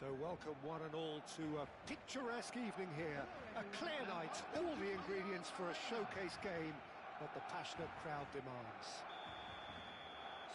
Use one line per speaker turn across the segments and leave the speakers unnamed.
So welcome one and all to a picturesque evening here. A clear night, all the ingredients for a showcase game that the passionate crowd demands.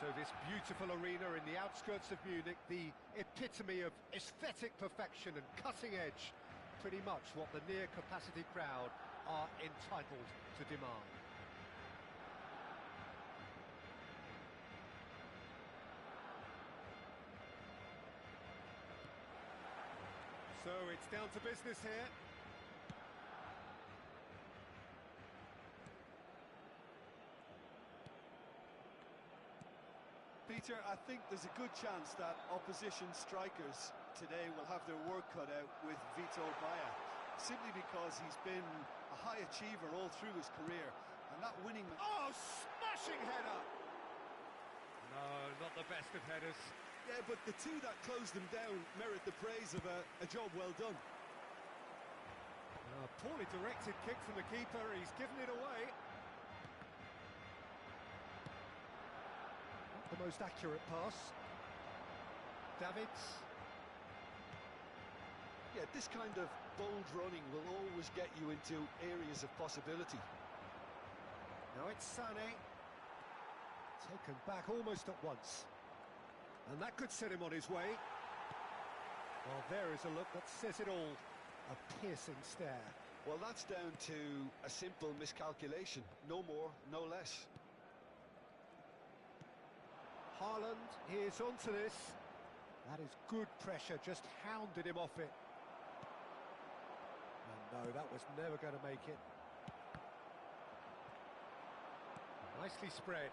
So this beautiful arena in the outskirts of Munich, the epitome of aesthetic perfection and cutting edge, pretty much what the near-capacity crowd are entitled to demand. So it's down to business here.
Peter, I think there's a good chance that opposition strikers today will have their work cut out with Vito Baia, simply because he's been a high achiever all through his career, and that winning...
Oh, smashing header! No, not the best of headers.
Yeah, but the two that closed them down merit the praise of a job well done.
A poorly directed kick from the keeper, he's given it away. Not the most accurate pass. Davids.
Yeah, this kind of bold running will always get you into areas of possibility.
Now it's Sané. Taken back almost at once. And that could set him on his way. Well, there is a look that says it all. A piercing stare.
Well, that's down to a simple miscalculation. No more, no less.
Haaland, he is onto this. That is good pressure, just hounded him off it. And no, that was never going to make it. Nicely spread.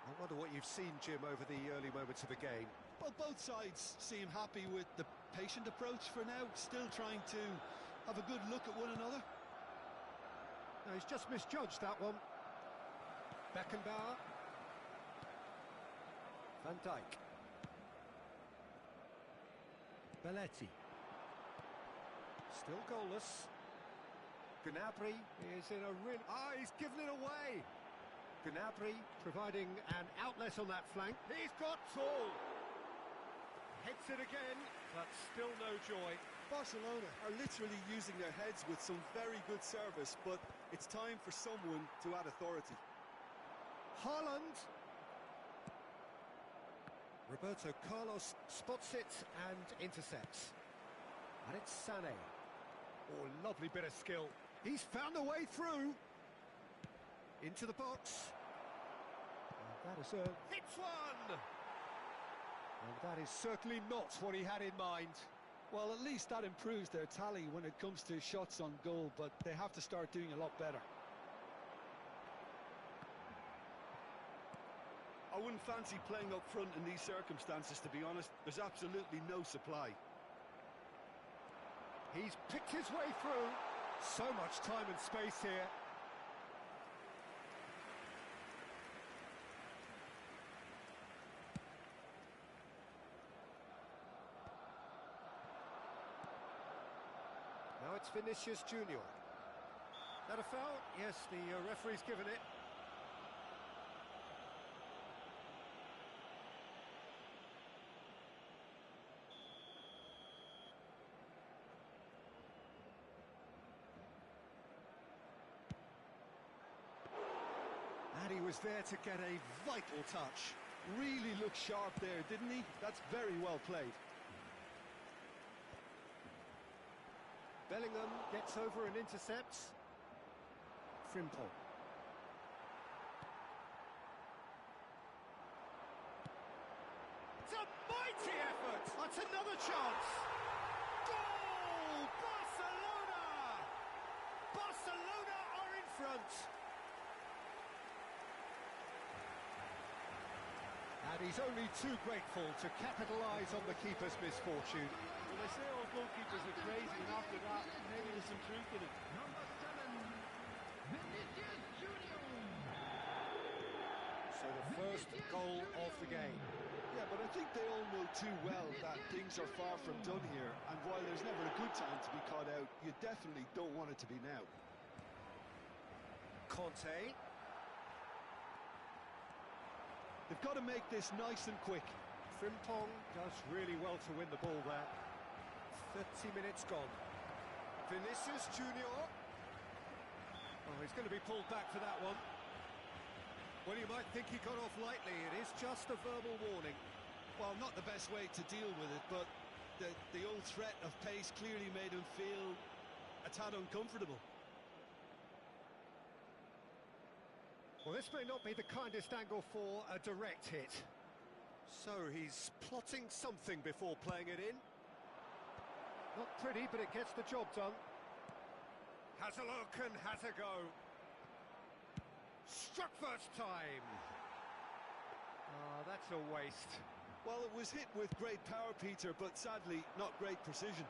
I wonder what you've seen, Jim, over the early moments of the game.
Well, both sides seem happy with the patient approach for now, still trying to have a good look at one another.
No, he's just misjudged that one. Beckenbauer. Van Dijk. Belletti. Still goalless. Gnabry is in a real... Ah, he's given it away! Gnabry providing an outlet on that flank. He's got tall! Hits it again, but still no joy.
Barcelona are literally using their heads with some very good service, but it's time for someone to add authority.
Haaland. Roberto Carlos spots it and intercepts. And it's Sané. Oh, lovely bit of skill. He's found a way through. Into the box. And that is a... Hits one! And that is certainly not what he had in mind.
Well, at least that improves their tally when it comes to shots on goal, but they have to start doing a lot better. I wouldn't fancy playing up front in these circumstances, to be honest. There's absolutely no supply.
He's picked his way through. So much time and space here. Now it's Vinicius Junior. That a foul? Yes, the referee's given it. And he was there to get a vital touch.
Really looked sharp there, didn't he? That's very well played.
Bellingham gets over and intercepts. Frimpong. It's a mighty effort! That's another chance! Goal! Barcelona! Barcelona are in front! And he's only too grateful to capitalise on the keeper's misfortune.
Well, they say all goalkeepers are crazy, and after that, maybe there's some truth in it.
Number 7, Vinicius Junior.
So the first goal of the game.
Yeah, but I think they all know too well that things are far from done here, and while there's never a good time to be caught out, you definitely don't want it to be now.
Conte.
They've got to make this nice and quick.
Frimpong does really well to win the ball there. 30 minutes gone. Vinicius Junior. Oh, he's going to be pulled back for that one. Well, you might think he got off lightly. It is just a verbal warning.
Well, not the best way to deal with it, but the old threat of pace clearly made him feel a tad uncomfortable.
Well, this may not be the kindest angle for a direct hit. So he's plotting something before playing it in. Not pretty, but it gets the job done. Has a look and has a go. Struck first time. Oh, that's a waste.
Well, it was hit with great power, Peter, but sadly, not great precision.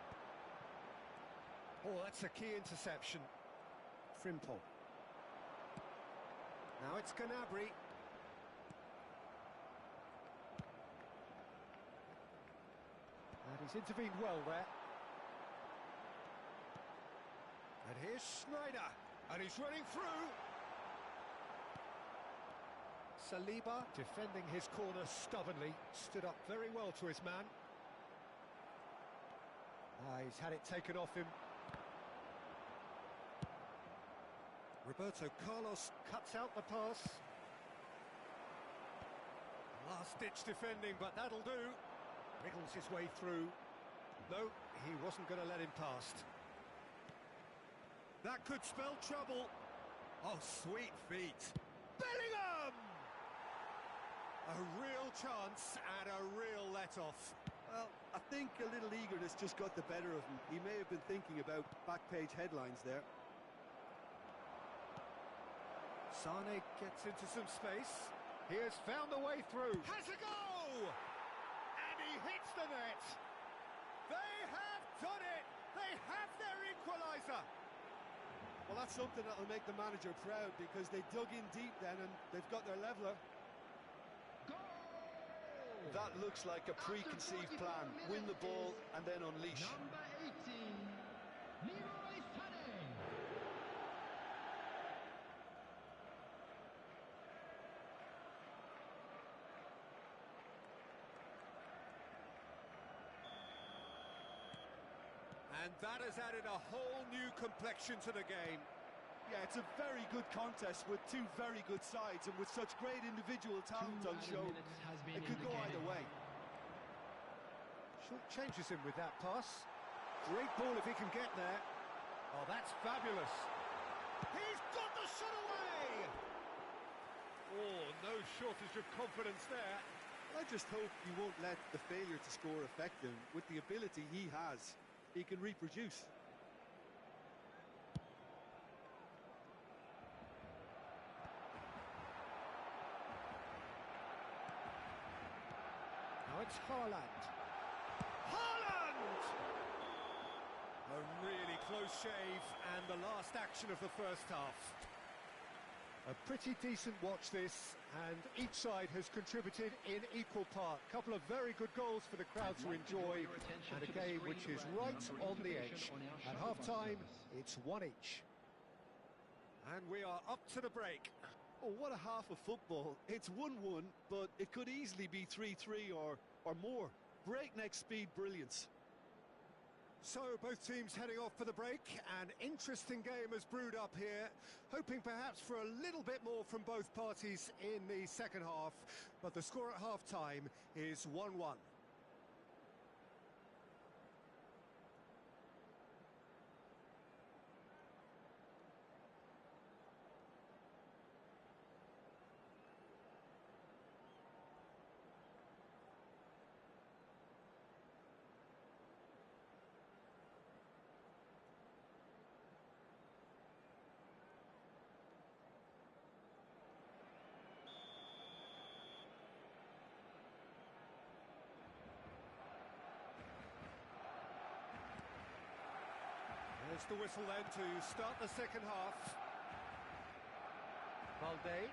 Oh, that's a key interception. Frimpong. Now it's Gnabry. And he's intervened well there. And here's Schneider. And he's running through. Saliba, defending his corner stubbornly, stood up very well to his man. He's had it taken off him. Roberto Carlos cuts out the pass. Last-ditch defending, but that'll do. Wriggles his way through. No, he wasn't going to let him past. That could spell trouble. Oh, sweet feet. Bellingham! A real chance and a real let-off.
Well, I think a little eagerness just got the better of him. He may have been thinking about back-page headlines there.
Sane gets into some space. He has found the way through. Has a go! And he hits the net. They have done it! They have their equaliser!
Well, that's something that'll make the manager proud, because they dug in deep then and they've got their leveller. That looks like a preconceived plan. Win the ball and then unleash.
Number 18, Leroy Sané.
And that has added a whole new complexion to the game.
Yeah, it's a very good contest with two very good sides and with such great individual talent on show. It could go either way.
Short changes him with that pass. Great ball if he can get there. Oh, that's fabulous. He's got the shot away! Oh, no shortage of confidence there.
I just hope you won't let the failure to score affect him. With the ability he has, he can reproduce.
Now it's Haaland. Haaland! A really close shave and the last action of the first half. A pretty decent watch this, and each side has contributed in equal part. Couple of very good goals for the crowd to enjoy, and a game which is right on the edge. At half-time, it's one each. And we are up to the break.
Oh, what a half of football. It's 1-1, but it could easily be 3-3 or more. Breakneck speed brilliance.
So, both teams heading off for the break. An interesting game has brewed up here, hoping perhaps for a little bit more from both parties in the second half, but the score at half-time is 1-1. There's the whistle then to start the second half. Balde.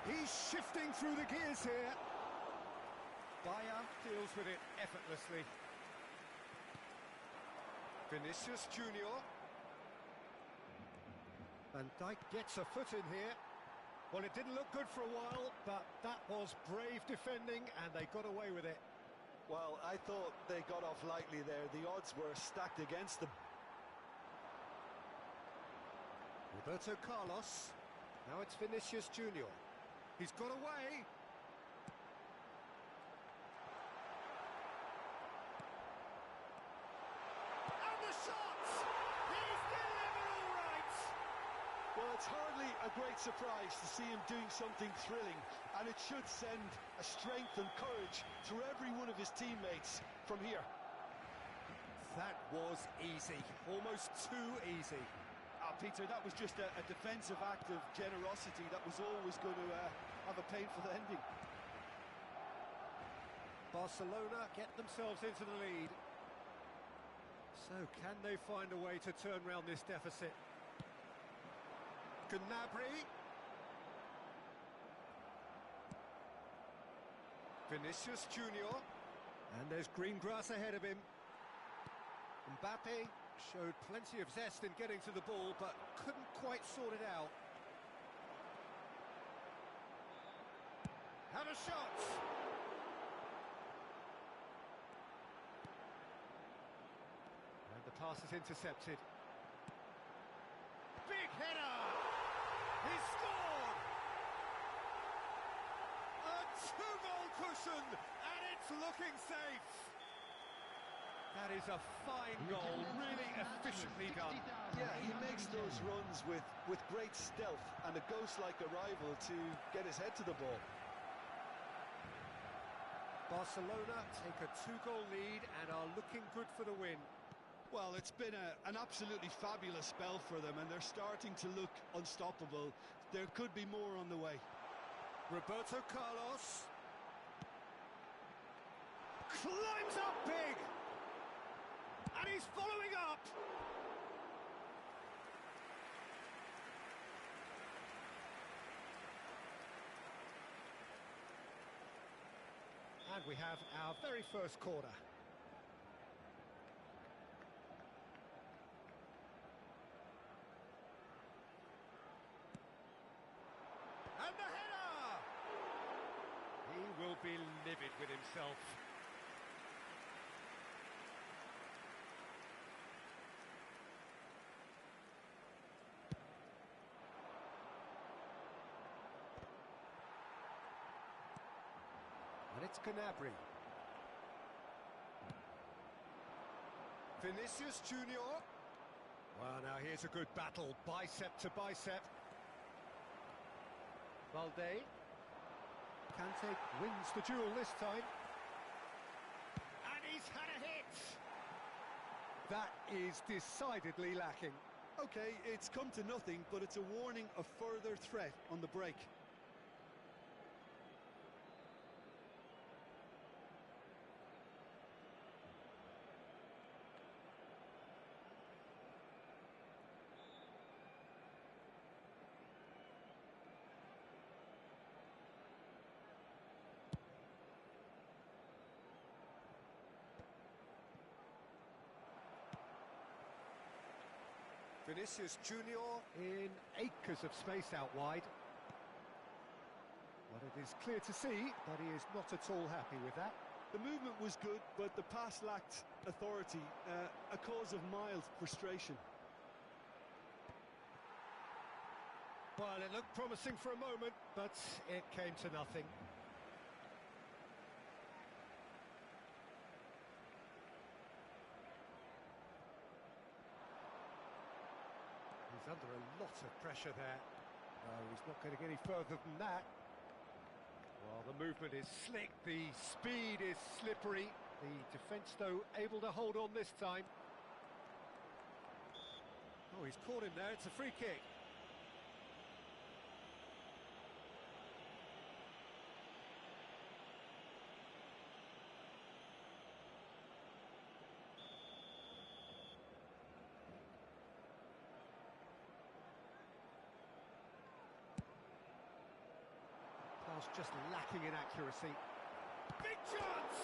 He's shifting through the gears here. Bayer deals with it effortlessly. Vinicius Junior. Van Dijk gets a foot in here. Well, it didn't look good for a while, but that was brave defending, and they got away with it.
Well, I thought they got off lightly there. The odds were stacked against them.
Roberto Carlos. Now it's Vinicius Junior. He's got away. And the shot! He's delivered all right!
Well, it's hardly a great surprise to see him doing something thrilling, and it should send a strength and courage through every one of his teammates from here.
That was easy, almost too easy.
Peter, that was just a defensive act of generosity that was always going to have a painful ending.
Barcelona get themselves into the lead. So can they find a way to turn round this deficit? Gnabry. Vinicius Junior. And there's green grass ahead of him. Mbappe showed plenty of zest in getting to the ball, but couldn't quite sort it out. Have a shot! And the pass is intercepted. Big header! He scored! A two-goal cushion, and it's looking safe! That is a fine goal, really efficiently done.
Yeah, he makes those runs with great stealth and a ghost-like arrival to get his head to the ball.
Barcelona take a two-goal lead and are looking good for the win.
Well, it's been an absolutely fabulous spell for them, and they're starting to look unstoppable. There could be more on the way.
Roberto Carlos climbs up big, and he's following up. And we have our very first corner. And the header! He will be livid with himself. And it's Gnabry. Vinicius Junior. Well, now here's a good battle, bicep to bicep. Valde. Kante wins the duel this time. And he's had a hit! That is decidedly lacking.
Okay, it's come to nothing, but it's a warning of further threat on the break.
Vinicius Junior in acres of space out wide. Well, it is clear to see that he is not at all happy with that.
The movement was good, but the pass lacked authority, a cause of mild frustration.
Well, it looked promising for a moment, but it came to nothing. He's under a lot of pressure there. No, he's not going to get any further than that. Well, the movement is slick, the speed is slippery. The defence, though, able to hold on this time. Oh, he's caught him there. It's a free kick. Just lacking in accuracy. Big chance!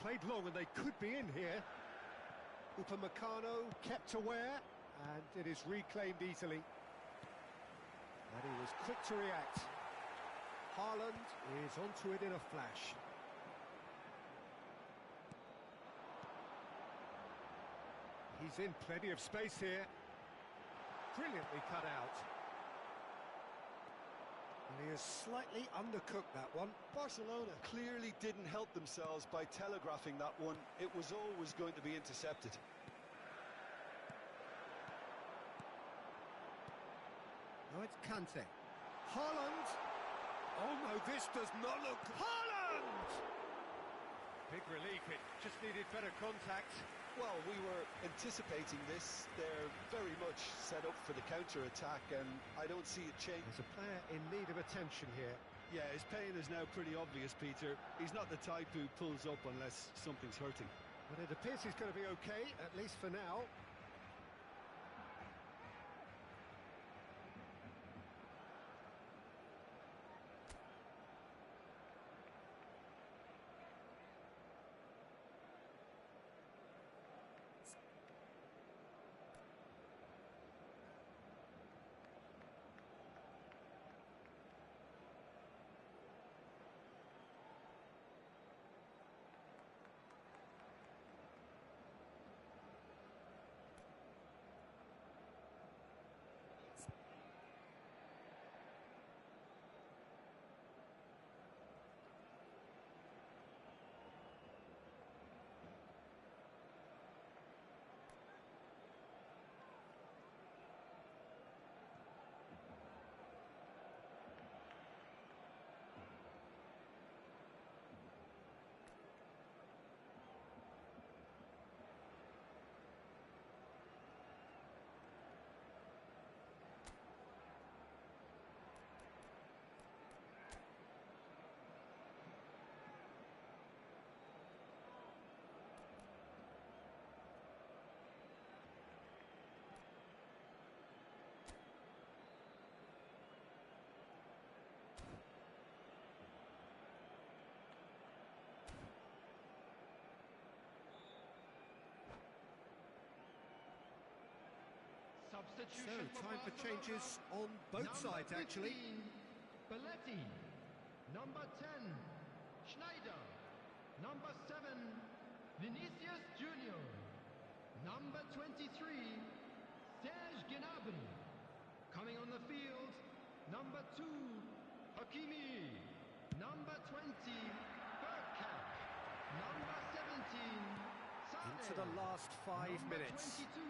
Played long and they could be in here. Upamecano kept aware. And it is reclaimed easily. And he was quick to react. Haaland is onto it in a flash. He's in plenty of space here. Brilliantly cut out. And he has slightly undercooked that one.
Barcelona clearly didn't help themselves by telegraphing that one. It was always going to be intercepted.
Now it's Kante. Haaland! Oh no, this does not look... Haaland! Big relief, it just needed better contact.
Well, we were anticipating this. They're very much set up for the counter-attack, and I don't see it change.
There's a player in need of attention here.
Yeah, his pain is now pretty obvious, Peter. He's not the type who pulls up unless something's hurting.
But it appears he's going to be okay, at least for now.
Substitution
So, time for changes on both sides, actually.
Belletti. Number 10, Schneider. Number 7, Vinicius Junior. Number 23, Serge Gnabry. Coming on the field, number 2, Hakimi. Number 20, Bergkamp. Number 17, Sané.
Into the last 5 minutes.
22,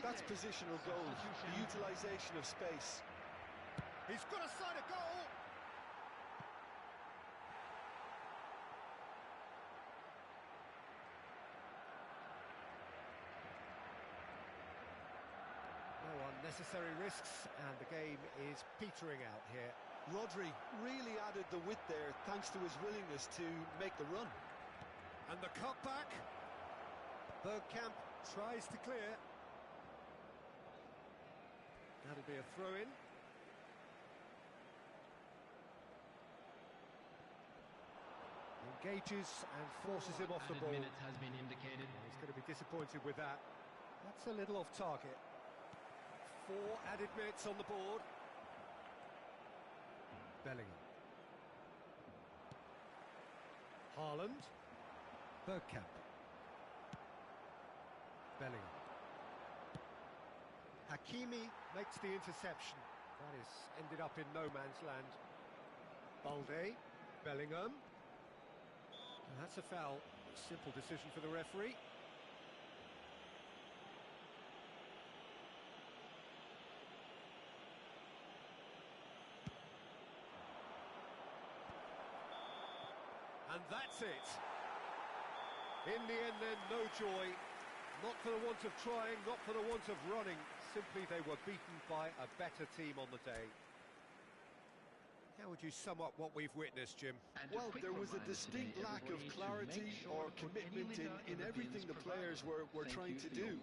That's positional goal, the utilisation of space.
He's got a side of goal! No unnecessary risks, and the game is petering out here.
Rodri really added the width there thanks to his willingness to make the run.
And the cutback. Bergkamp tries to clear. That'll be a throw-in. Engages and forces him off the ball.
Minute has been indicated.
He's going to be disappointed with that. That's a little off target. 4 added minutes on the board. Bellingham. Haaland. Bergkamp. Bellingham. Hakimi makes the interception. That is ended up in no man's land. Balde. Bellingham. And that's a foul. Simple decision for the referee. And that's it. In the end then, no joy. Not for the want of trying, not for the want of running. Simply they were beaten by a better team on the day. How would you sum up what we've witnessed, Jim?
Well, there was a distinct lack of clarity or commitment in everything the players were trying to do.